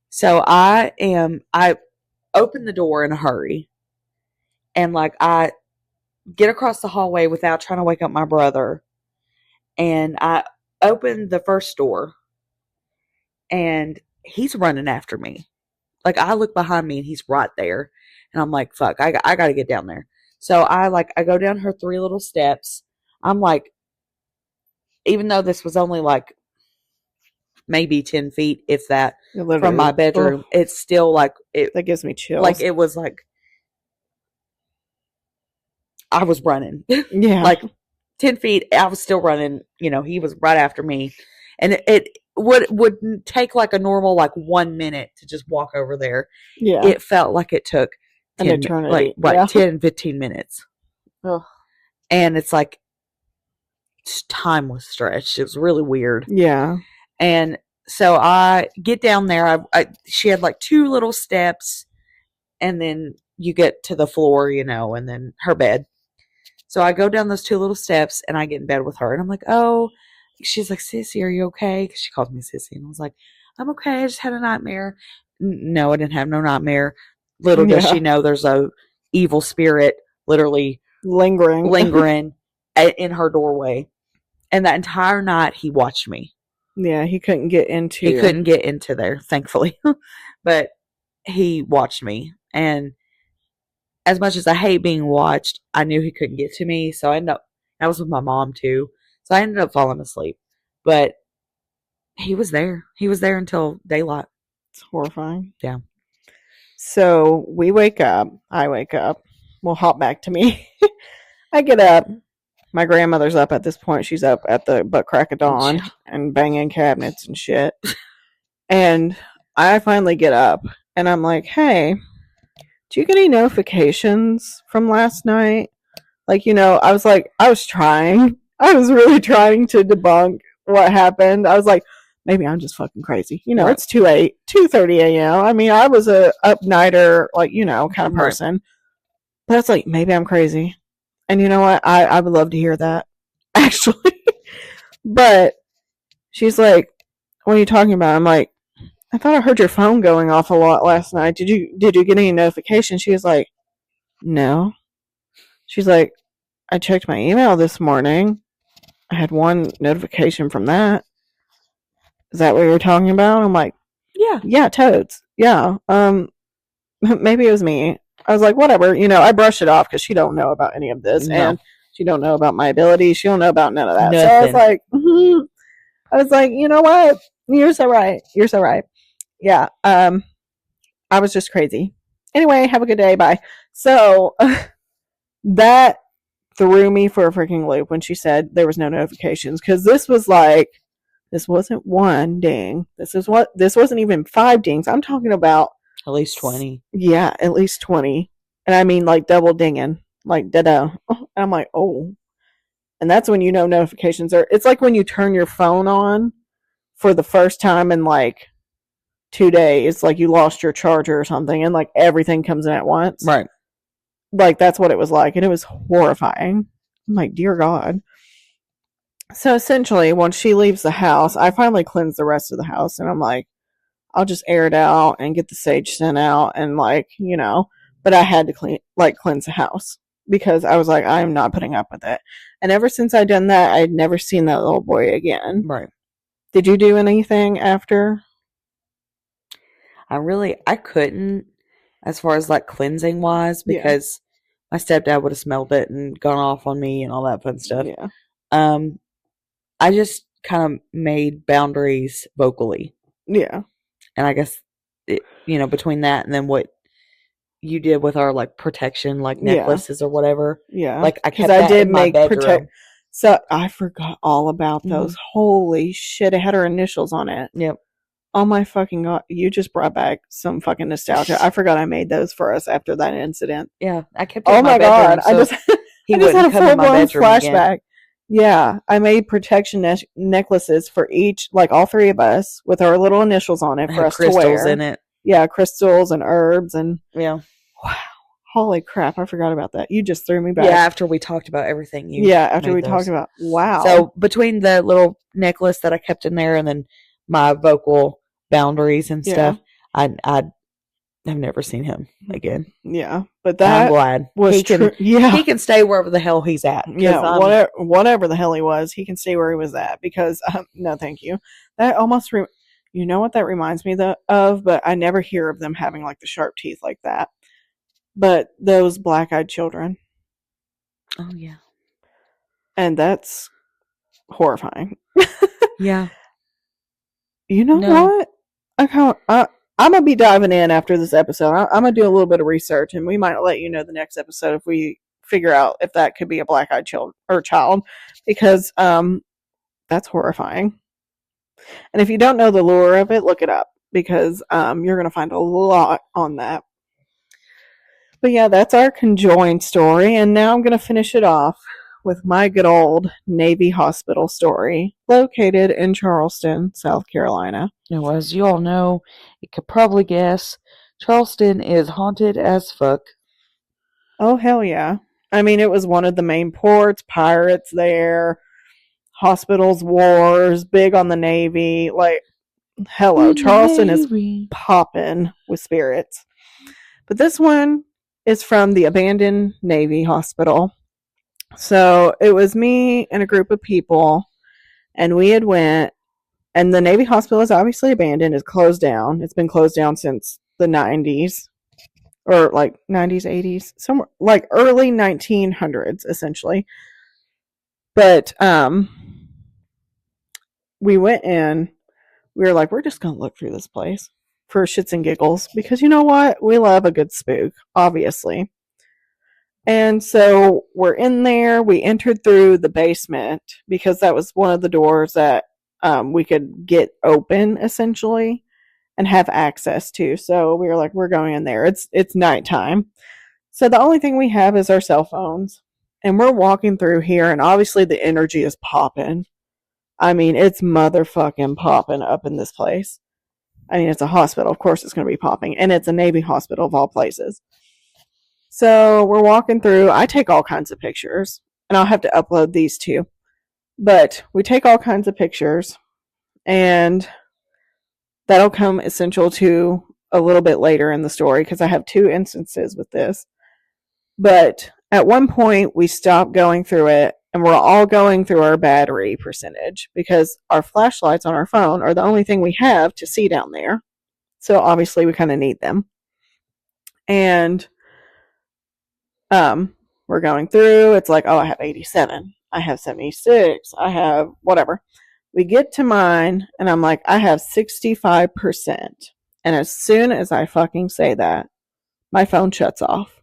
So I open the door in a hurry, and like I get across the hallway without trying to wake up my brother, and I open the first door, and he's running after me. Like, I look behind me and he's right there. And I'm like, fuck, I got to get down there. So I go down her 3 little steps. I'm like, even though this was only like maybe 10 feet, if that, from my bedroom, it's still like, that gives me chills. Like, it was like, I was running. Yeah. Like 10 feet, I was still running. You know, he was right after me. And it would take like a normal, like 1 minute to just walk over there. Yeah. It felt like it took an eternity. Like 10, 15 minutes. Ugh. And it's like, time was stretched. It was really weird. Yeah. And so I get down there. She had like 2 little steps, and then you get to the floor, you know, and then her bed. So I go down those 2 little steps, and I get in bed with her. And I'm like, oh, she's like, Sissy, are you okay? Because she calls me Sissy. And I was like, I'm okay. I just had a nightmare. No, I didn't have no nightmare. Little does she know there's a evil spirit literally lingering in her doorway. And that entire night, he watched me. Yeah, he couldn't get into there, thankfully. But he watched me. And as much as I hate being watched, I knew he couldn't get to me. So I was with my mom too. So I ended up falling asleep. But he was there. He was there until daylight. It's horrifying. Yeah. So we wake up. I wake up. We'll hop back to me. I get up. My grandmother's up at this point. She's up at the butt crack of dawn and banging cabinets and shit. And I finally get up and I'm like, hey, do you get any notifications from last night? Like, you know, I was trying. I was really trying to debunk what happened. I was like, maybe I'm just fucking crazy. You know, right. It's 2:30 a.m. I mean, I was a up-nighter, like, you know, kind of person. Right. But it's like, maybe I'm crazy. And you know what? I would love to hear that, actually. But she's like, what are you talking about? I'm like, I thought I heard your phone going off a lot last night. Did you get any notifications? She was like, no. She's like, I checked my email this morning. I had 1 notification from that. Is that what you were talking about? I'm like, yeah, totes. Yeah. Maybe it was me. I was like, whatever, you know, I brushed it off because she don't know about any of this. No. And she don't know about my abilities. She don't know about none of that. Nothing. So I was like, you know what? You're so right. You're so right. Yeah. I was just crazy. Anyway, have a good day. Bye. So that threw me for a freaking loop when she said there was no notifications. Because this wasn't 1 ding. This wasn't even 5 dings. I'm talking about at least 20. Yeah, at least 20. And I mean, like, double dinging. Like, da-da. And I'm like, oh. And that's when you know notifications are... It's like when you turn your phone on for the first time in, like, 2 days. Like, you lost your charger or something, and, like, everything comes in at once. Right. Like, that's what it was like. And it was horrifying. I'm like, dear God. So, essentially, once she leaves the house, I finally cleanse the rest of the house. And I'm like, I'll just air it out and get the sage scent out and, like, you know, but I had to cleanse the house because I was like, I'm not putting up with it. And ever since I'd done that, I'd never seen that little boy again. Right. Did you do anything after? I couldn't as far as like cleansing wise because my stepdad would have smelled it and gone off on me and all that fun stuff. Yeah. I just kind of made boundaries vocally. Yeah. And I guess, you know, between that and then what you did with our, like, protection, like, necklaces or whatever. Yeah. Like, I kept that in my bedroom. So, I forgot all about those. Mm-hmm. Holy shit, it had her initials on it. Yep. Oh, my fucking God. You just brought back some fucking nostalgia. I forgot I made those for us after that incident. Yeah. I kept it in my bedroom. Oh, my God. So I just had a full-blown flashback. Again. Yeah, I made protection necklaces for each, like all 3 of us, with our little initials on it for us to wear. Crystals in it. Yeah, crystals and herbs and... Yeah. Wow. Holy crap, I forgot about that. You just threw me back. Yeah, after we talked about everything. Talked about... Wow. So, between the little necklace that I kept in there and then my vocal boundaries and stuff, I've never seen him again. Yeah, but that I'm glad was true. Yeah, he can stay wherever the hell he's at. Yeah, whatever the hell he was, he can stay where he was at because no, thank you. That almost You know what that reminds me of, but I never hear of them having like the sharp teeth like that. But those black-eyed children, Oh yeah. and that's horrifying. Yeah. You know No. what? I'm gonna be diving in after this episode. I'm gonna do a little bit of research, and we might let you know the next episode if we figure out if that could be a black-eyed child, because that's horrifying. And if you don't know the lore of it, look it up because you're gonna find a lot on that. But yeah, that's our conjoined story, and now I'm gonna finish it off with my good old Navy hospital story, located in Charleston, South Carolina. No, as you all know, you could probably guess, Charleston is haunted as fuck. Oh, hell yeah. I mean, it was one of the main ports, pirates there, hospitals, wars, big on the Navy. Like, hello, Charleston is popping with spirits. But this one is from the abandoned Navy hospital. So it was me and a group of people, and we had went, and the Navy hospital is obviously abandoned. It's closed down. It's been closed down since the 90s. Or like 90s, 80s, somewhere like early 1900s, essentially. But we went in. We were like, we're just gonna look through this place for shits and giggles because you know what? We love a good spook, obviously. And so we're in there. We entered through the basement because that was one of the doors that we could get open, essentially, and have access to. So we were like, we're going in there. It's nighttime. So the only thing we have is our cell phones. And we're walking through here, and obviously the energy is popping. I mean, it's motherfucking popping up in this place. I mean, it's a hospital. Of course it's going to be popping. And it's a Navy hospital of all places. So we're walking through. I take all kinds of pictures. And I'll have to upload these too. But we take all kinds of pictures. And that'll come essential to a little bit later in the story because I have two instances with this. But at one point, we stopped going through it and we're all going through our battery percentage because our flashlights on our phone are the only thing we have to see down there. So obviously, we kind of need them. And we're going through. It's like, oh, I have 87. I have 76. I have whatever. We get to mine and I'm like, I have 65%. And as soon as I fucking say that, my phone shuts off.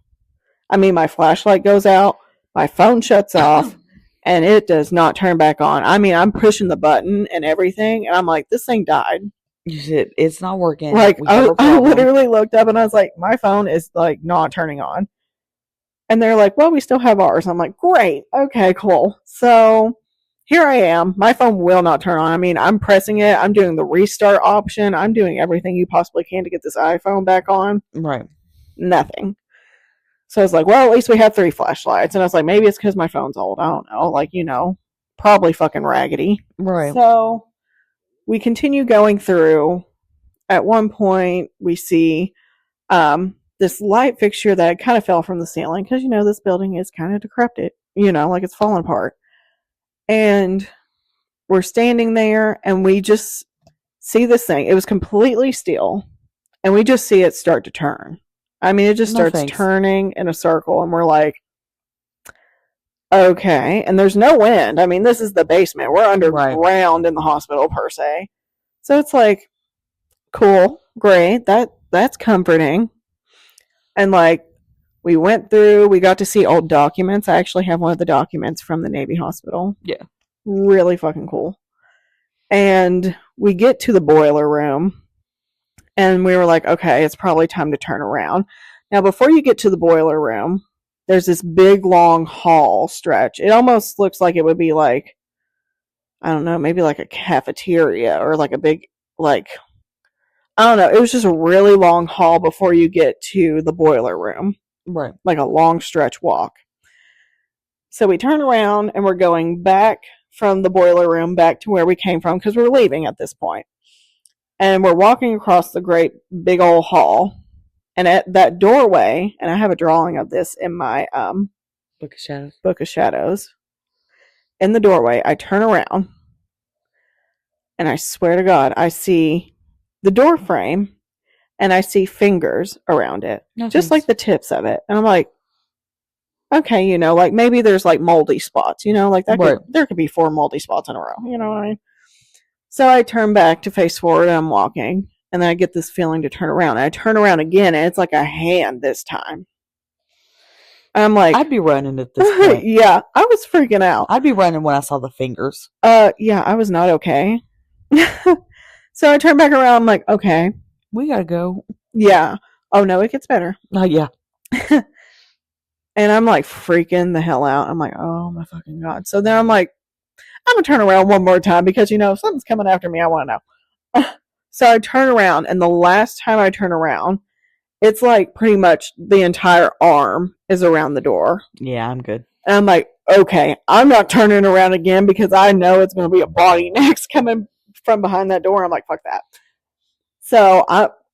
I mean, my flashlight goes out, my phone shuts off, and it does not turn back on. I mean, I'm pushing the button and everything, and I'm like, this thing died. You said, it's not working. Like, I literally looked up and I was like, my phone is like not turning on. And they're like, well, we still have ours. I'm like, great. Okay, cool. So here I am. My phone will not turn on. I mean, I'm pressing it. I'm doing the restart option. I'm doing everything you possibly can to get this iPhone back on. Right. Nothing. So I was like, well, at least we have 3 flashlights. And I was like, maybe it's because my phone's old. I don't know. Like, probably fucking raggedy. Right. So we continue going through. At one point, we see this light fixture that kind of fell from the ceiling because, this building is kind of decrepit. Like it's falling apart. And we're standing there and we just see this thing. It was completely still. And we just see it start to turn. I mean, it just starts turning in a circle, and we're like, okay. And there's no wind. I mean, this is the basement. We're underground in the hospital, per se. So it's like, cool, great. That's comforting. And like, we went through, we got to see old documents. I actually have one of the documents from the Navy hospital. Yeah. Really fucking cool. And we get to the boiler room. And we were like, okay, it's probably time to turn around. Now, before you get to the boiler room, there's this big, long hall stretch. It almost looks like it would be like, I don't know, maybe like a cafeteria or like a big, like, I don't know. It was just a really long hall before you get to the boiler room. Right. Like a long stretch walk. So we turn around and we're going back from the boiler room back to where we came from because we're leaving at this point. And we're walking across the great big old hall. And at that doorway, and I have a drawing of this in my Book of Shadows. In the doorway, I turn around. And I swear to God, I see the door frame and I see fingers around it, No just thanks. like the tips of it. And I'm like, okay, you know, like maybe there's like moldy spots, you know, like that Right. there could be 4 moldy spots in a row, you know what I mean? So I turn back to face forward and I'm walking, and then I get this feeling to turn around. And I turn around again, and it's like a hand this time. I'm like, I'd be running at this point. yeah, I was freaking out. I'd be running when I saw the fingers. Yeah, I was not okay. So I turn back around. I'm like, okay, we gotta go. Yeah. Oh no, it gets better. Oh yeah. And I'm like freaking the hell out. I'm like, oh my fucking god. So then I'm like, I'm gonna turn around one more time because you know if something's coming after me, I want to know. So I turn around, and the last time I turn around, it's like pretty much the entire arm is around the door. Yeah, I'm good. And I'm like, okay, I'm not turning around again because I know it's going to be a body next coming from behind that door. I'm like, fuck that. So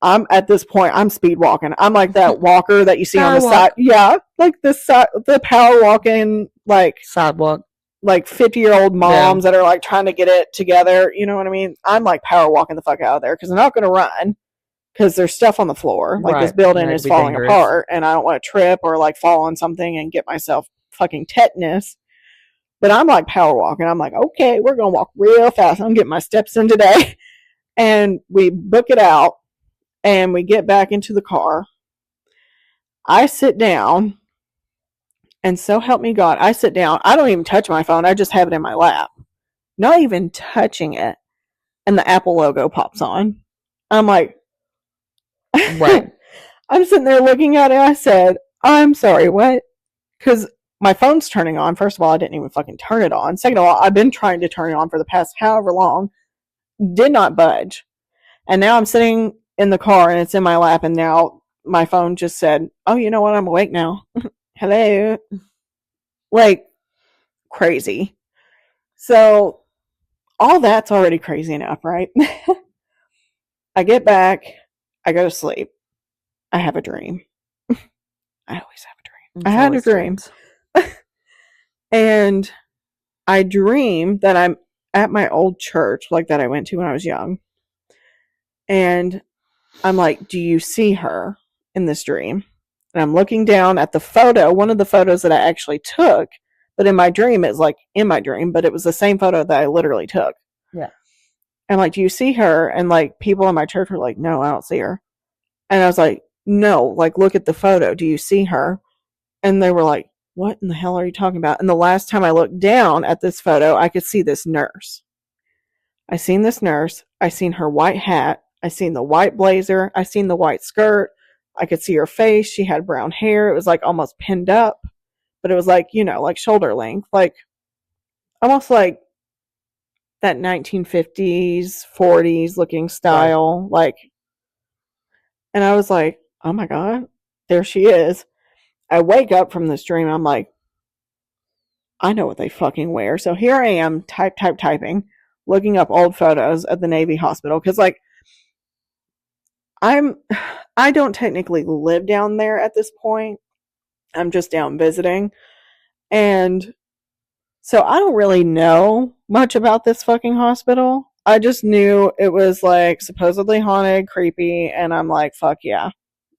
I'm at this point, I'm speed walking. I'm like that walker that you see on the side. Yeah, like the power walking, like sidewalk, like 50-year-old moms that are like trying to get it together. You know what I mean? I'm like power walking the fuck out of there because I'm not going to run because there's stuff on the floor. Like this building is falling apart, and I don't want to trip or like fall on something and get myself fucking tetanus. But I'm like power walking. I'm like, okay, we're going to walk real fast. I'm getting my steps in today. And we book it out, and we get back into the car. I sit down, and so help me God, I sit down. I don't even touch my phone. I just have it in my lap. Not even touching it. And the Apple logo pops on. I'm like, right. I'm sitting there looking at it. I said, I'm sorry, what? Because my phone's turning on. First of all, I didn't even fucking turn it on. Second of all, I've been trying to turn it on for the past however long. Did not budge. And now I'm sitting in the car, and it's in my lap, and now my phone just said, oh, you know what? I'm awake now. Hello. Like, crazy. So, all that's already crazy enough, right? I get back. I go to sleep. I have a dream. I always have a dream. I had a dream. And I dream that I'm at my old church, like that I went to when I was young. And I'm like, do you see her in this dream? And I'm looking down at the photo, one of the photos that I actually took, but in my dream, it's like in my dream, but it was the same photo that I literally took. Yeah. And like, do you see her? And like, people in my church were like, no, I don't see her. And I was like, no, like, look at the photo. Do you see her? And they were like, what in the hell are you talking about? And the last time I looked down at this photo, I could see this nurse. I seen this nurse. I seen her white hat. I seen the white blazer. I seen the white skirt. I could see her face. She had brown hair. It was like almost pinned up, but it was like, you know, like shoulder length, like almost like that 1950s, 40s looking style. Right. Like, and I was like, oh my God, there she is. I wake up from this dream. I'm like, I know what they fucking wear. So here I am, typing, looking up old photos of the Navy hospital. Cause like, I don't technically live down there at this point. I'm just down visiting. And so I don't really know much about this fucking hospital. I just knew it was like supposedly haunted, creepy, and I'm like, fuck yeah.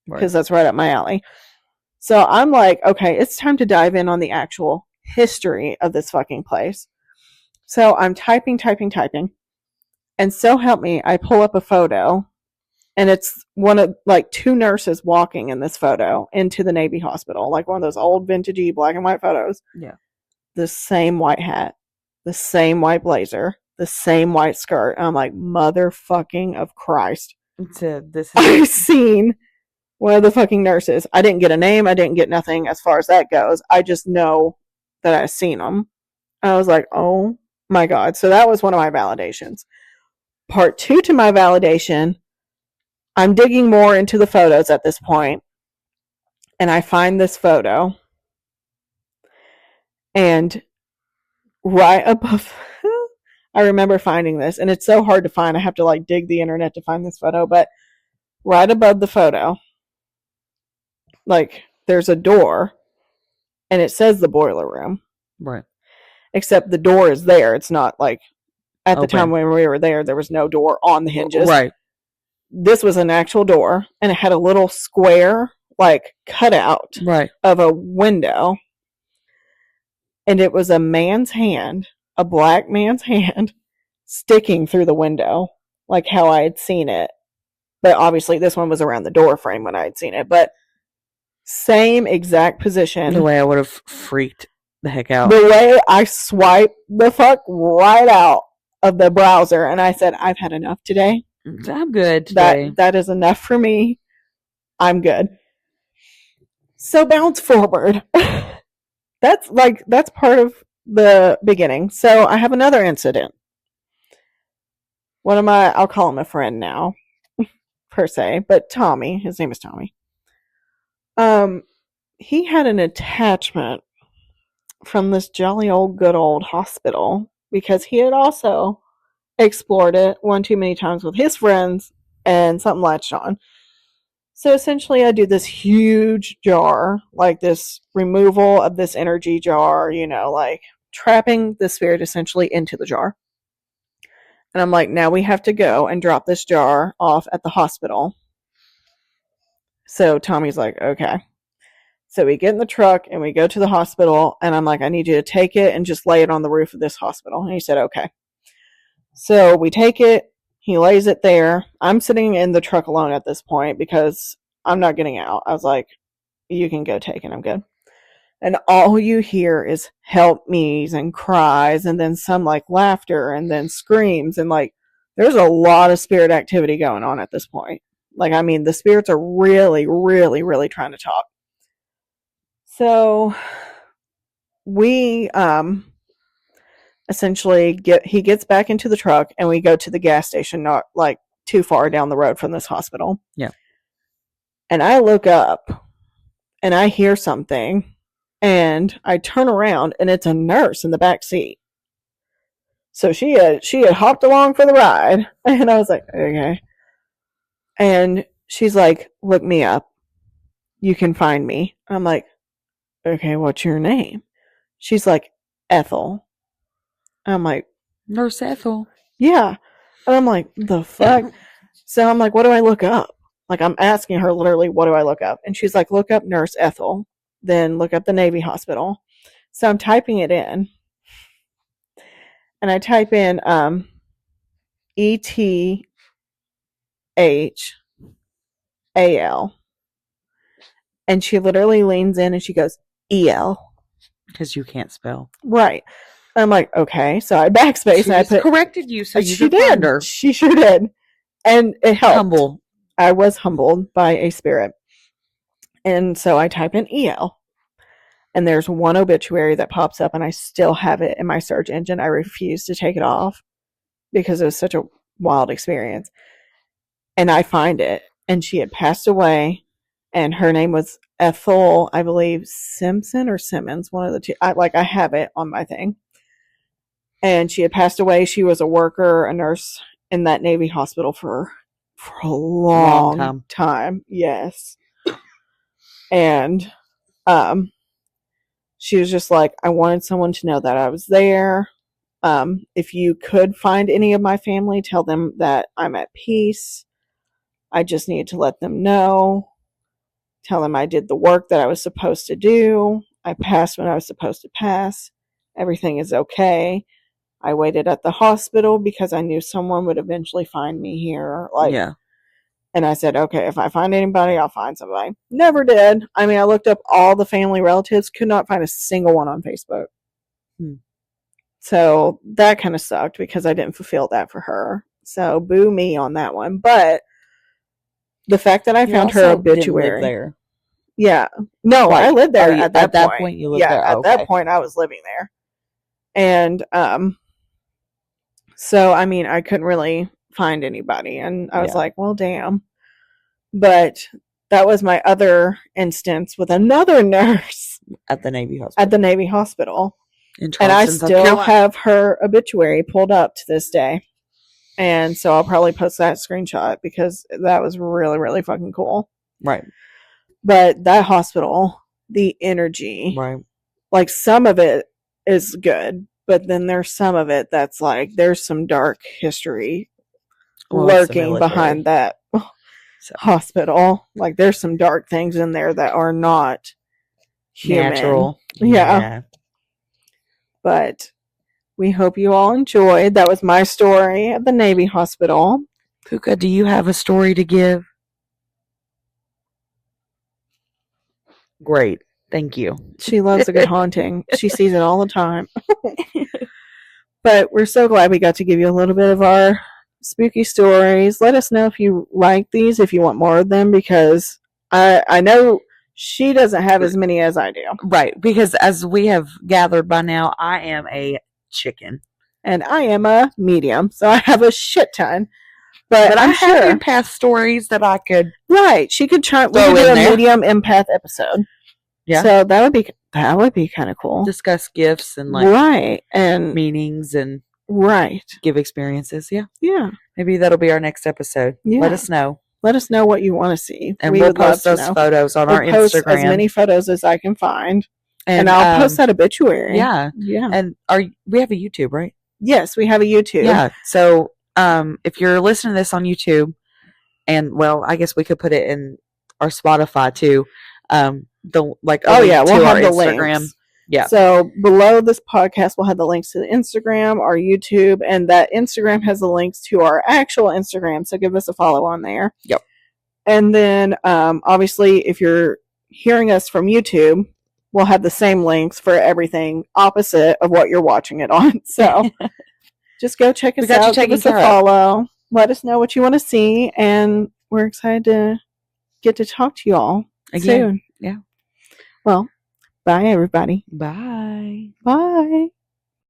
Because that's right up my alley. So I'm like, okay, it's time to dive in on the actual history of this fucking place. So I'm typing. And so help me, I pull up a photo, and it's one of like 2 nurses walking in this photo into the Navy hospital, like one of those old vintagey black and white photos. Yeah. The same white hat, the same white blazer, the same white skirt. I'm like, motherfucking of Christ. I've seen one of the fucking nurses. I didn't get a name. I didn't get nothing as far as that goes. I just know that I've seen them. I was like, oh my God. So that was one of my validations. Part 2 to my validation, I'm digging more into the photos at this point, and I find this photo. And right above, I remember finding this, and it's so hard to find. I have to like dig the internet to find this photo, but right above the photo, like there's a door, and it says the boiler room. Right. Except the door is there. It's not like at the time when we were there was no door on the hinges. Right. this was an actual door, and it had a little square, like, cutout Right. of a window. And it was a man's hand, a black man's hand, sticking through the window, like how I had seen it. But obviously, this one was around the door frame when I had seen it. But same exact position. The way I would have freaked the heck out. The way I swiped the fuck right out of the browser, and I said, I've had enough today. I'm good today. That is enough for me. I'm good. So bounce forward. That's part of the beginning. So I have another incident. I'll call him a friend now, per se, but Tommy, his name is Tommy. He had an attachment from this jolly old good old hospital because he had also explored it one too many times with his friends and something latched on. So essentially I do this huge jar, like this removal of this energy jar, like trapping the spirit essentially into the jar. And I'm like, now we have to go and drop this jar off at the hospital. So Tommy's like, okay. So we get in the truck and we go to the hospital, and I'm like, I need you to take it and just lay it on the roof of this hospital. And he said, okay. So we take it, he lays it there. I'm sitting in the truck alone at this point because I'm not getting out. I was like, you can go take it, I'm good. And all you hear is help me's and cries, and then some like laughter, and then screams, and like there's a lot of spirit activity going on at this point. Like, I mean, the spirits are really, really, really trying to talk. So we essentially he gets back into the truck, and we go to the gas station, not like too far down the road from this hospital. Yeah. And I look up and I hear something, and I turn around, and it's a nurse in the back seat. So she had hopped along for the ride, and I was like, okay. And she's like, look me up. You can find me. I'm like, okay, what's your name? She's like, Ethel. I'm like, Nurse Ethel. yeah. And I'm like, the fuck? So I'm like, what do I look up? Like, I'm asking her literally, what do I look up? And she's like, look up Nurse Ethel. Then look up the Navy hospital. So I'm typing it in. And I type in ETHAL. And she literally leans in and she goes, EL. Because you can't spell. Right. I'm like, okay. So I backspace and I put. Corrected you so you she could find did. her. She sure did. And it helped. Humble. I was humbled by a spirit. And so I type in EL. And there's one obituary that pops up, and I still have it in my search engine. I refuse to take it off because it was such a wild experience. And I find it, and she had passed away, and her name was Ethel, I believe, Simpson or Simmons, one of the two. I have it on my thing. And she had passed away. She was a worker, a nurse in that Navy hospital for a long time. Yes. And she was just like, I wanted someone to know that I was there. If you could find any of my family, tell them that I'm at peace. I just need to let them know. Tell them I did the work that I was supposed to do. I passed when I was supposed to pass. Everything is okay. I waited at the hospital because I knew someone would eventually find me here. Yeah. And I said, okay, if I find anybody, I'll find somebody. Never did. I mean, I looked up all the family relatives, could not find a single one on Facebook. So that kind of sucked because I didn't fulfill that for her. So boo me on that one. But the fact that I found her obituary. Didn't live there. Yeah. No, I lived there at that point. At that point you lived there? At that point I was living there. And so I mean, I couldn't really find anybody, and I was like, well, damn. But that was my other instance with another nurse at the Navy hospital. And I still have her obituary pulled up to this day. And so I'll probably post that screenshot because that was really, really fucking cool. Right. But that hospital, the energy, right, like some of it is good, but then there's some of it that's like there's some dark history. Well, it's the lurking military. behind that So, hospital. Like there's some dark things in there that are not human. natural. Yeah. But we hope you all enjoyed. That was my story at the Navy hospital. Puka, do you have a story to give? Great. Thank you. She loves a good haunting. She sees it all the time. But we're so glad we got to give you a little bit of our spooky stories. Let us know if you like these, if you want more of them, because I know she doesn't have as many as I do. Right, because as we have gathered by now, I am a chicken. And I am a medium, so I have a shit ton. But I I'm have sure. empath stories that I could. Right. She could try. We Throw could do in a there. medium empath episode. Yeah. So that would be kind of cool. Discuss gifts and like right. And meanings and right. give experiences. Yeah. Yeah. Maybe that'll be our next episode. Yeah. Let us know. Let us know what you want to see. And we'll post those photos on our post Instagram. as many photos as I can find. And I'll post that obituary. Yeah. Yeah. And we have a YouTube, right? Yes, we have a YouTube. Yeah. So if you're listening to this on YouTube, and well, I guess we could put it in our Spotify too. We'll have the Instagram. Links. Yeah. So below this podcast, we'll have the links to the Instagram, our YouTube, and that Instagram has the links to our actual Instagram. So give us a follow on there. Yep. And then, obviously, if you're hearing us from YouTube, we'll have the same links for everything opposite of what you're watching it on. So just go check us out. Give us a follow. Let us know what you want to see. And we're excited to get to talk to you all soon. Yeah. Well, bye, everybody. Bye. Bye.